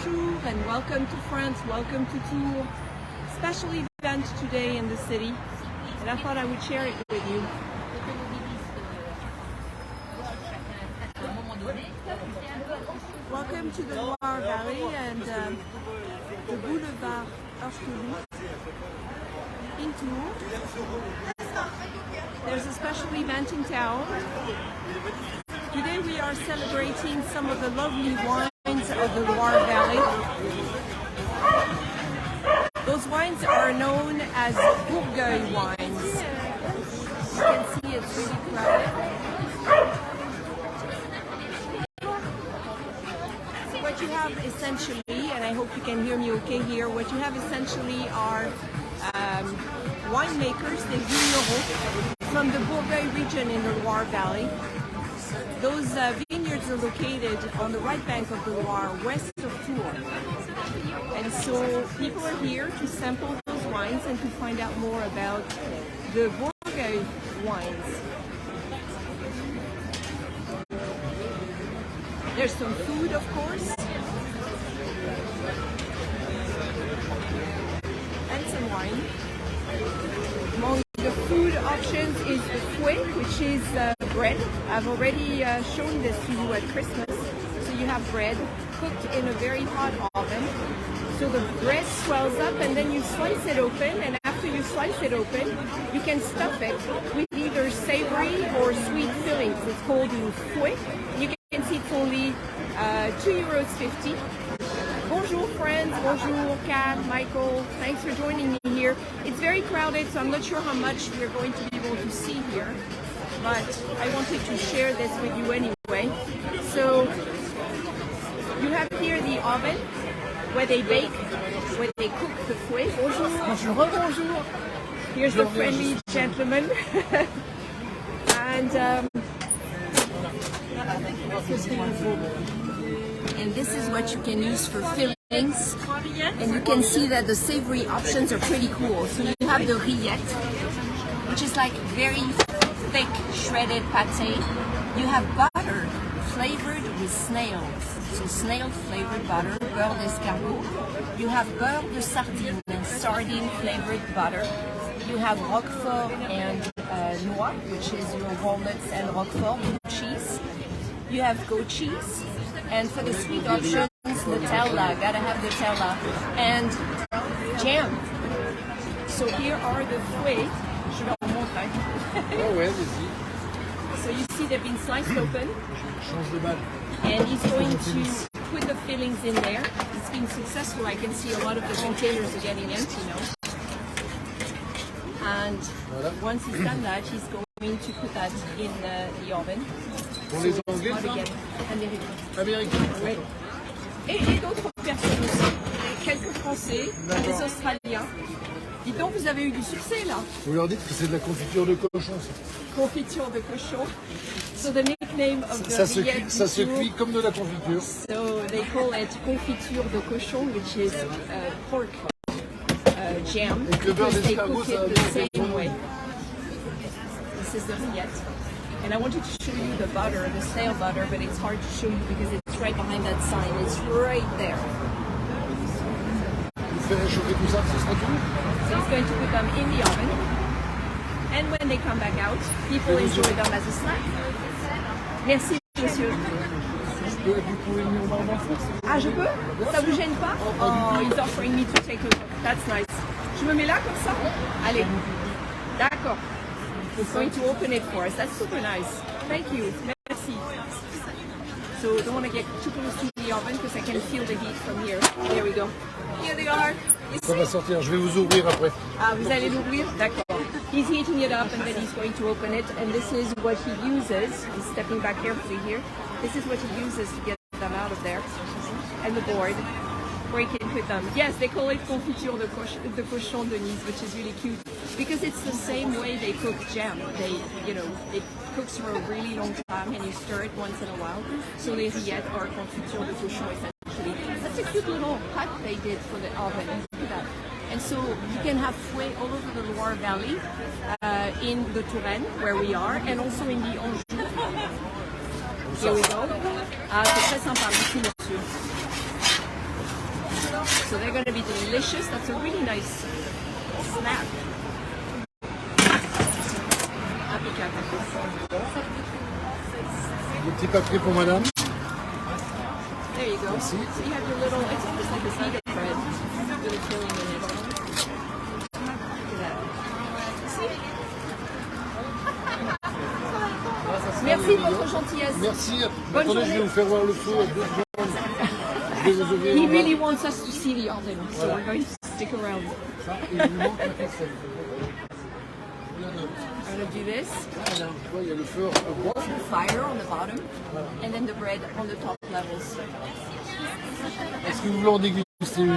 bonjour and welcome to France, welcome to Tours. Special event today in the city and I thought I would share it with you. Welcome to the Loire Valley and the Boulevard in Tours. There's a special event in town. Today we are celebrating some of the lovely wines of the Loire Valley. Those wines are known as Bourgueil wines. You can see it's really crowded. What you have essentially, and I hope you can hear me okay here, what you have essentially are winemakers, des vignerons, from the Bourgueuil region in the Loire Valley. Those vineyards are located on the right bank of the Loire, west of Tours. And so people are here to sample those wines and to find out more about the Bourgueil wines. There's some food, of course, and some wine. Among the food options is the fouet, which is bread. I've already shown this to you at Christmas. So you have bread cooked in a very hot oven. So the bread swells up and then you slice it open, and after you slice it open, you can stuff it with either savory or sweet fillings. It's called une fouet. You can see it's only €2.50. Bonjour friends, bonjour Kat, Michael, thanks for joining me here. It's very crowded, so I'm not sure how much we're going to be able to see here, but I wanted to share this with you anyway. So you have here the oven where they bake, where they cook the fouet. Bonjour, bonjour. Here's the friendly gentleman. And this is what you can use for fillings. And you can see that the savory options are pretty cool. So you have the Rillette, which is like very thick shredded pâté. You have butter flavored with snails. So snail flavored butter, beurre d'escargot. You have beurre de sardine and sardine flavored butter. You have Roquefort and noix, which is your walnuts and Roquefort cheese. You have goat cheese. And for the sweet options, Nutella, gotta have Nutella, and jam. So here are the fouets. Je leur montre. Oh ouais, vas-y. So you see they've been sliced open. And he's going to put the fillings in there. It's been successful. I can see a lot of the containers are getting empty now. And once he's done that, he's going to put that in the oven. Pour les Anglais, Américains. Oui. Et d'autres personnes aussi. Quelques Français, des Australiens. Dis donc, vous avez eu du succès là. Vous leur dites que c'est de la confiture de cochon. Confiture de cochon. So the nickname of the ça se cuit comme de la confiture. So they call it confiture de cochon, which is pork jam. Because they cook it the same way. This is the Rillette. And I wanted to show you the butter, the snail butter, but it's hard to show you because it's right behind that sign. It's right there. Vous faites réchauffer tout ça, ce sera tout. So he's going to put them in the oven. And when they come back out, people enjoy them as a snack. Merci, monsieur. Vous pouvez venir voir en France. Ah, je peux? Ça vous gêne pas? Oh, he's offering me to take a look. That's nice. Je me mets là comme ça? Allez. D'accord. He's going to open it for us. That's super nice. Thank you. Merci. So I don't want to get too close to the oven because I can feel the heat from here. There we go. Here they are. Ça va sortir. Je vais vous ouvrir après. Ah, vous allez l'ouvrir? D'accord. He's heating it up and then he's going to open it. And this is what he uses. He's stepping back carefully here. This is what he uses to get them out of there. And the board where he can put them. Yes, they call it confiture de cochon Denise, which is really cute because it's the same way they cook jam. It cooks for a really long time and you stir it once in a while. So les rillettes are confiture de cochon essentially. That's a cute little hut they did for the oven. Look at that. And so you can have fouet all over the Loire Valley, in the Touraine where we are, and also in the Anjou. Here we go. Ah, c'est très sympa, merci monsieur. So they're going to be delicious. That's a really nice snack. Le petit papier pour madame. There you go. Merci. So you have your little, it's almost like a pita bread. Really filling in it. Merci de votre gentillesse. Merci. Bonne Attendez, je journée. vais vous faire voir le feu. Je vais vous ouvrir. He really wants us to see the oven, so we're going to stick around. Ça, il vous manque la ficelle. I'm going to do this. Voilà, tu vois, il y a le feu au bois. Fire on the bottom, and then the bread on the top levels. Est-ce que vous voulez en déguster une?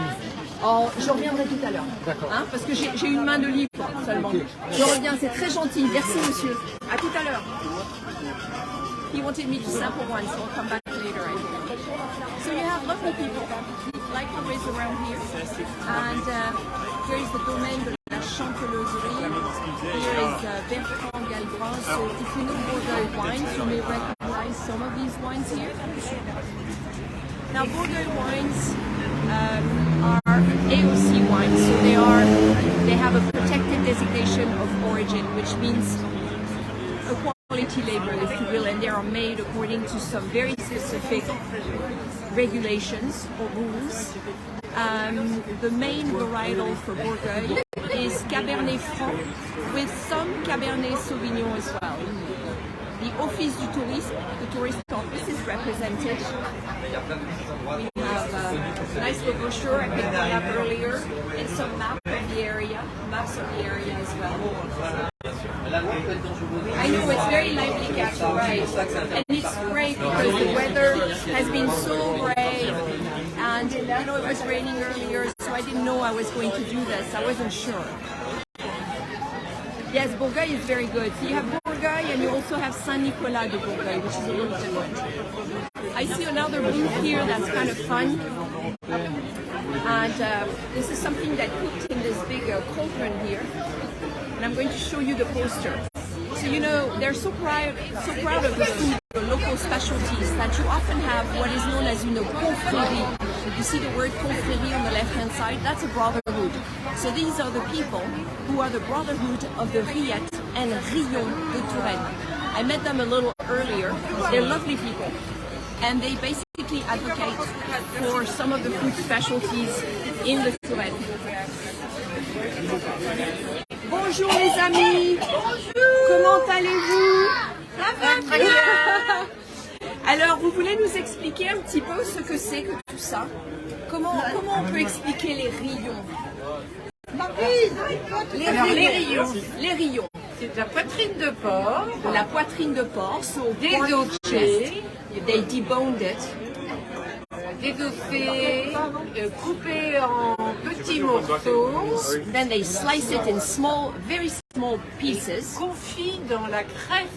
Oh, je reviendrai tout à l'heure. D'accord. Hein, parce que j'ai une main de libre seulement. Ok. Je reviens, c'est très gentil. Merci monsieur. À tout à l'heure. He wanted me to sample one, so I'll come back later. I think. So you have lovely people like always around here. And here is the domaine de la chanteloserie. Here is Bertrand Galbran. So if you know Bourgueil wines, you may recognize some of these wines here. Now Bourgueil wines are AOC wines, so they have a protected designation of origin, which means a quality label, if you will, and they are made according to some very specific regulations or rules. The main varietal for Bourgueil is Cabernet Franc with some Cabernet Sauvignon as well. The Office du Tourisme, the tourist office, is represented. We have a nice little brochure I picked one up earlier, and some maps of the area as well. I know it's very lively, Catherine, right? And it's great because the weather has been so gray, and you know it was raining earlier, so I didn't know I was going to do this. I wasn't sure. Yes, Bourgueil is very good. So you have Bourgueil and you also have Saint-Nicolas de Bourgueil, which is a little different. I see another booth here that's kind of fun. And this is something that cooked in this big cauldron here. And I'm going to show you the poster. So you know, they're so proud of the food, the local specialties, that you often have what is known as une confrérie. You see the word Confrérie on the left-hand side? That's a brotherhood. So these are the people who are the brotherhood of the Rillette and Rillons de Touraine. I met them a little earlier. They're lovely people. And they basically advocate for some of the food specialties in the Touraine. Bonjour les amis. Bonjour. Comment allez-vous? Ça va très bien. Alors, vous voulez nous expliquer un petit peu ce que c'est que tout ça? Comment on peut expliquer les rillons? Les rillons. C'est la poitrine de porc. La poitrine de porc, so désossée. They deboned it. Désossée, coupée en petits morceaux. Then they slice it in small, very small pieces. Confit dans la crème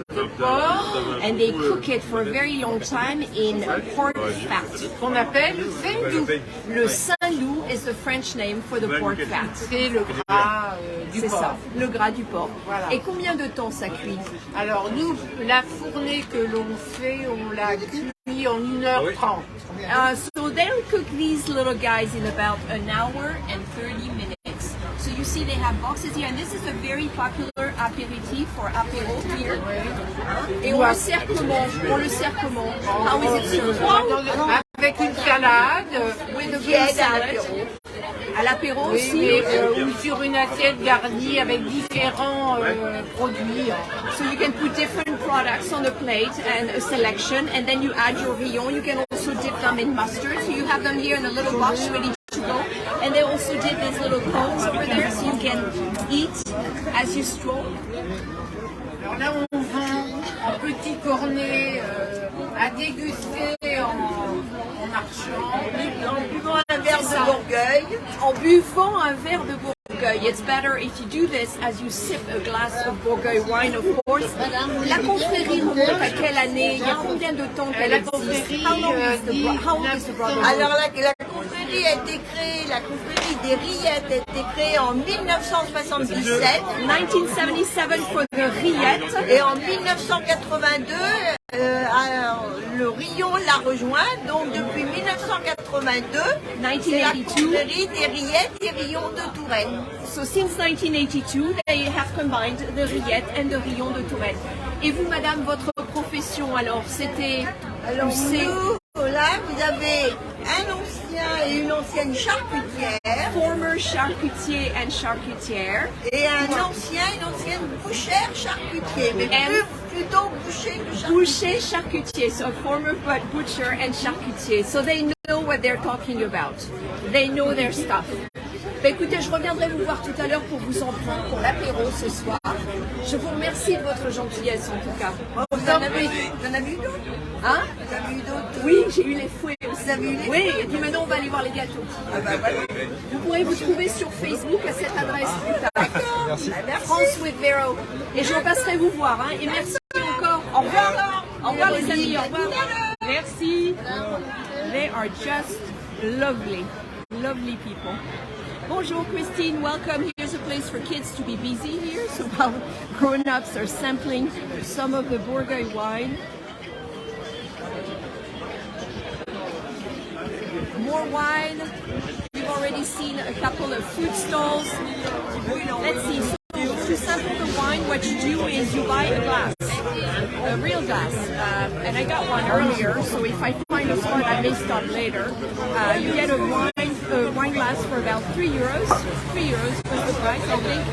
de porc. And they cook it for a very long time in pork fat. Qu'on appelle saindoux. Le saindoux is the French name for the pork fat. C'est le gras du C'est porc. ça, le gras du porc. Voilà. Et combien de temps ça cuit? Alors nous, la fournée que l'on fait, on la cuit en 1h30. So they'll cook these little guys in about an hour and 30 minutes. So you see they have boxes here, and this is a very popular aperitif for apéro here. Et on le sert comment? How is it served? Avec une salade, With a green salad. À l'apéro oui, aussi. ou sur une assiette garnie avec différents produits. So you can put different products on a plate and a selection, and then you add your rillons. You can also dip them in mustard. So you have them here in a little box ready to go. And they also dip these little cones over there, so you can eat as you stroll. Alors là, on vend en petits cornets à déguster en marchant. En buvant un verre de Bourgueil. En buvant un verre de Bourgueil. It's better if you do this as you sip a glass of Bourgueil wine, of course. La confrérie remonte à quelle année? Il y a combien de temps qu'elle existe? How old is the brotherhood? Alors la confrérie a été créée, la confrérie des Rillettes a été créée en 1977 1977 for the Rillette. et en 1982 alors, le Rillon l'a rejoint, donc depuis 1982, c'est la 1982. confrérie des Rillettes et Rillons de Touraine. So since 1982, they have combined the Rillette and the Rillons de Touraine. Et vous, madame, votre profession, alors, c'était... Alors c'est nous, là, vous avez un ancien et une ancienne charcutière, former charcutier and charcutière. et un ancien et une ancienne bouchère charcutier, mais plutôt boucher que charcutier. Boucher, charcutier, so a former butcher and charcutier. So they know what they're talking about. They know their stuff. Bah, écoutez, je reviendrai vous voir tout à l'heure pour vous en prendre pour l'apéro ce soir. Je vous remercie de votre gentillesse en tout cas. Vous en avez eu d'autres? Hein? Vous avez eu d'autres? Oui, j'ai eu les fouets aussi. Vous avez eu les Oui, et puis maintenant on va aller voir les gâteaux. Ah bah voilà. Vous pourrez vous trouver sur Facebook à cette adresse plus tard. Merci. France with Véro. Et je repasserai vous voir. Hein. Et merci encore. Au revoir. Au revoir les amis. Au revoir. Merci. They are just lovely. Lovely people. Bonjour Christine, welcome. Here's a place for kids to be busy here. So while grown-ups are sampling some of the Bourgueil wine. More wine. You've already seen a couple of food stalls. Let's see. So to sample the wine, what you do is you buy a glass, a real glass. And I got one earlier, so if I find a spot, I may stop later. You get a wine glass for about €3. €3 was the price, I think.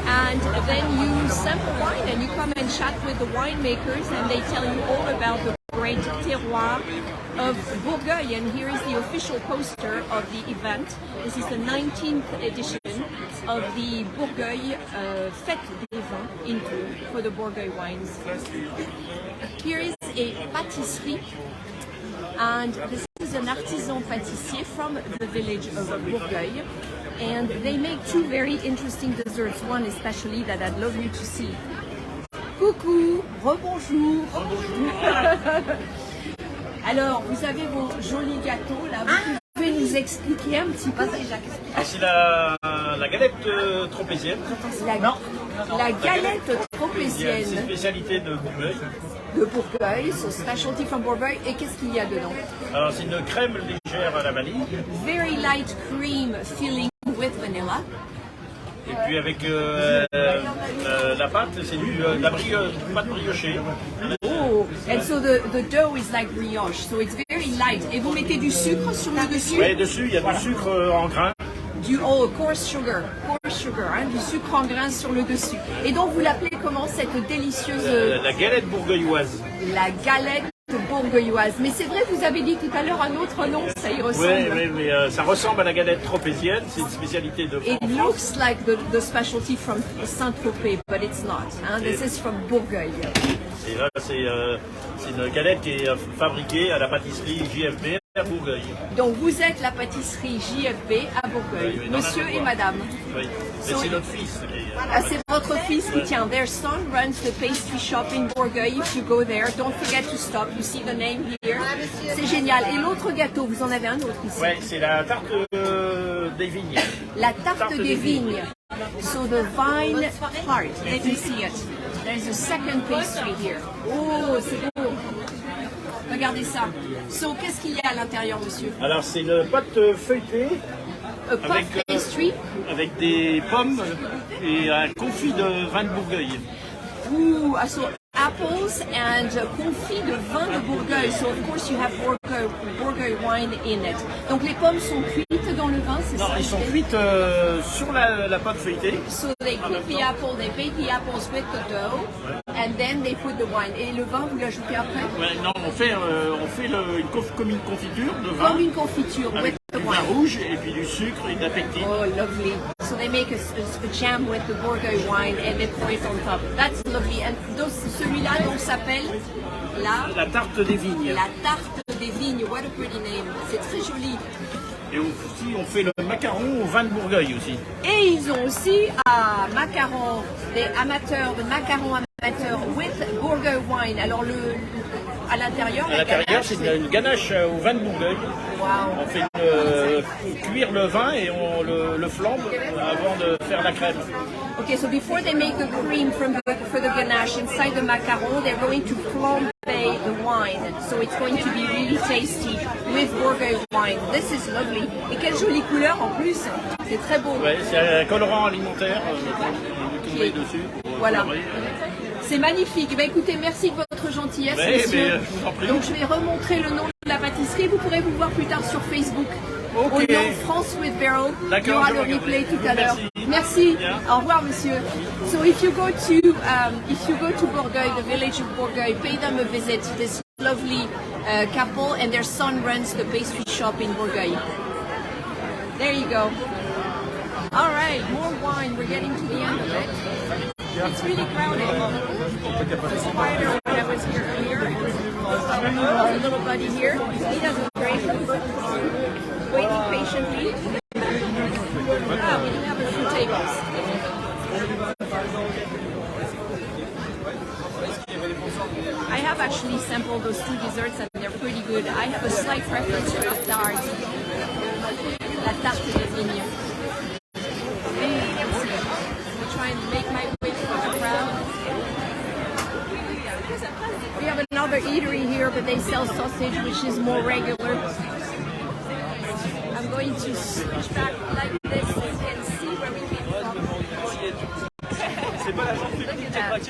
And then you sample wine and you come and chat with the winemakers and they tell you all about the great terroir of Bourgueil. And here is the official poster of the event. This is the 19th edition of the Bourgueil Fête des Vins in Tours for the Bourgueil wines. Here is a pâtisserie, and this is an artisan pâtissier from the village of Bourgueil. And they make two very interesting desserts, one especially that I'd love you to see. Coucou, rebonjour. Alors, vous avez vos jolis gâteaux là, vous pouvez nous expliquer un petit peu? C'est la galette tropézienne. La galette tropézienne. C'est une spécialité de Bourgueil. De Bourgueil, so specialty from Bourgueil. Et qu'est-ce qu'il y a dedans? Alors c'est une crème légère à la vanille. Very light cream filling with vanilla. Et puis avec la pâte, c'est la pâte briochée. Oh, and so the dough is like brioche, so it's very light. Et vous mettez du sucre sur le dessus? Oui, dessus, il y a du sucre en grains. Coarse sugar, hein, du sucre en grains sur le dessus. Et donc vous l'appelez comment cette délicieuse... La galette bourgueilloise. La galette bourgueilloise. Mais c'est vrai, vous avez dit tout à l'heure un autre nom, ça y ressemble. Oui, mais ça ressemble à la galette tropézienne, c'est une spécialité de France. It looks like the specialty from Saint-Tropez, but it's not. Hein? This is from Bourgueil. Et là, c'est une galette qui est fabriquée à la pâtisserie JFB à Bourgueil. Donc vous êtes la pâtisserie JFB à Bourgueil, Oui, monsieur et madame. Oui, mais c'est notre fils. Ah, c'est votre fils qui tient. Their son runs the pastry shop in Bourgueil. If you go there, don't forget to stop. You see the name here. C'est génial. Et l'autre gâteau, vous en avez un autre ici. Oui, c'est la tarte des vignes. La tarte des vignes. So the vine tart. Let me see it. There's a second pastry here. Oh, c'est beau. Regardez ça. So, qu'est-ce qu'il y a à l'intérieur, monsieur? Alors, c'est une pâte feuilletée. A puff pastry. Avec des pommes et un confit de vin de Bourgueil. Ooh, so apples and confit de vin de Bourgueil. So of course you have Bourgueil wine in it. Donc les pommes sont cuites dans le vin, c'est ça? Non, ils sont cuites sur la pâte feuillettetée. So they cook the apple, they bake the apples with the dough, and then they put the wine. Et le vin, vous l'ajoutez après? Ouais, non, on fait comme une confiture de vin. Comme une confiture, avec with the du vin wine. rouge et puis du sucre et de la pectine. Oh, lovely. So they make a jam with the Bourgueil wine and they pour it on top. That's lovely. And celui-là donc s'appelle la tarte des vignes. La tarte des vignes. What a pretty name. C'est très joli. Et aussi, on fait le macaron au vin de Bourgueil aussi. Et ils ont aussi macaron, des amateurs de macarons amateurs with Bourgueil wine. Alors À l'intérieur, À l'intérieur, c'est une ganache au vin de Bourgueil. Wow. On fait cuire le vin et on le flambe avant de faire la crème. Okay, so before they make the cream for the ganache inside the macaron, they're going to flambe the wine. So it's going to be really tasty with Bourgueil wine. This is lovely. Et quelle jolie couleur en plus. C'est très beau. Ouais, c'est un colorant alimentaire qu'on met dessus. Voilà. C'est magnifique. Ben, écoutez, merci de votre gentillesse, monsieur. Je vous en prie. Donc je vais remontrer le nom de la pâtisserie. Vous pourrez vous voir plus tard sur Facebook. Au nom France with Véro. Il y aura le replay tout à l'heure. Merci. Au revoir, monsieur. So if you go to Bourgueil, the village of Bourgueil, pay them a visit. This lovely couple and their son runs the pastry shop in Bourgueil. There you go. All right, more wine. We're getting to the end of it. It's really crowded. It's quieter when I was here earlier. There's a little buddy here. He doesn't drink. Waiting patiently. Ah, we do have a few tables. I have actually sampled those two desserts and they're pretty good. I have a slight preference for the tart. La tarte de vigne. Try and make my way through the crowd. We have another eatery here, but they sell sausage, which is more regular. I'm going to switch back like this so you can see where we came from. Look at that.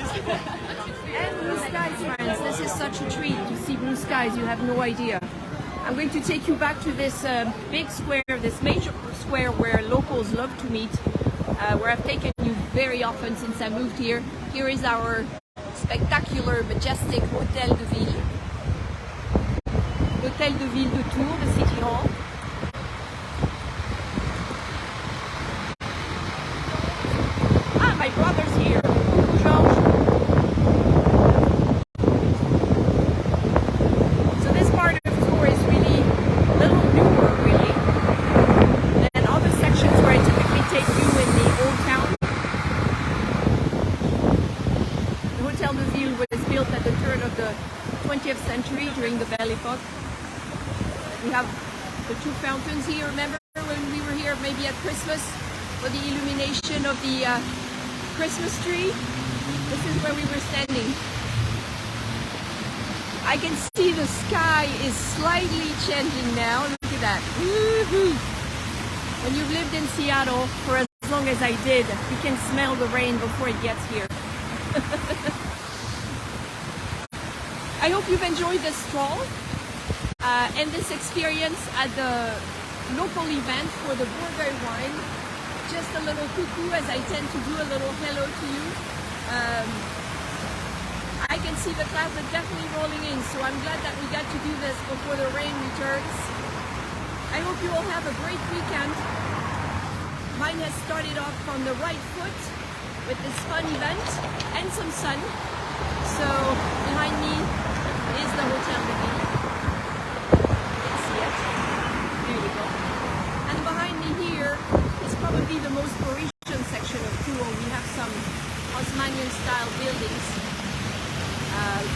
And blue skies, friends. This is such a treat to see blue skies. You have no idea. I'm going to take you back to this big square, this major square where locals love to meet. Where I've taken you very often since I moved here. Here is our spectacular, majestic Hôtel de Ville. Hôtel de Ville de Tours, the City Hall. Ah, my brother's here. George. So this part of the tour is really a little newer, really, than other sections where I typically take you in the old town. The Hôtel de Ville was built at the turn of the 20th century during the Belle Époque. We have the two fountains here. Remember when we were here maybe at Christmas for the illumination of the Christmas tree? This is where we were standing. I can see the sky is slightly changing now. Look at that. Woo-hoo. When you've lived in Seattle for as long as I did, you can smell the rain before it gets here. I hope you've enjoyed this stroll and this experience at the local event for the Bourgueil wine. Just a little cuckoo, as I tend to do, a little hello to you. I can see the clouds are definitely rolling in, so I'm glad that we got to do this before the rain returns. I hope you all have a great weekend. Mine has started off on the right foot with this fun event and some sun. So behind me is the Hôtel de Ville. You can see it. There we go. And behind me here is probably the most Parisian section of Tours. We have some Haussmannian style buildings.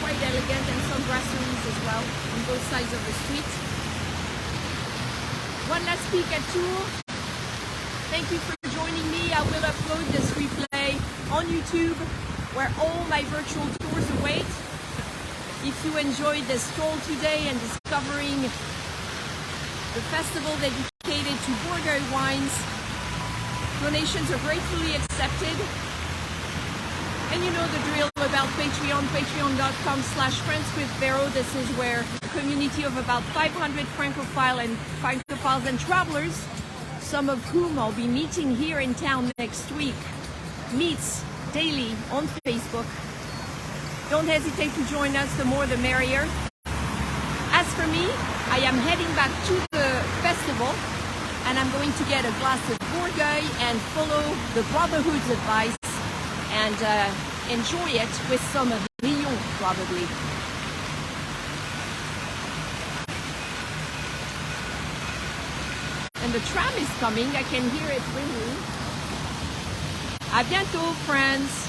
Quite elegant, and some brasseries as well on both sides of the street. One last peek at Tours. Thank you for joining me. I will upload this replay on YouTube where all my virtual tours await. If you enjoyed this stroll today and discovering the festival dedicated to Bourgueil wines, donations are gratefully accepted. And you know the drill about Patreon, patreon.com/friendswithvéro. This is where a community of about 500 francophiles and travelers, some of whom I'll be meeting here in town next week, meets daily on Facebook. Don't hesitate to join us, the more the merrier. As for me, I am heading back to the festival and I'm going to get a glass of Bourgueil and follow the Brotherhood's advice and enjoy it with some Rillons, probably. And the tram is coming, I can hear it ringing. À bientôt, friends!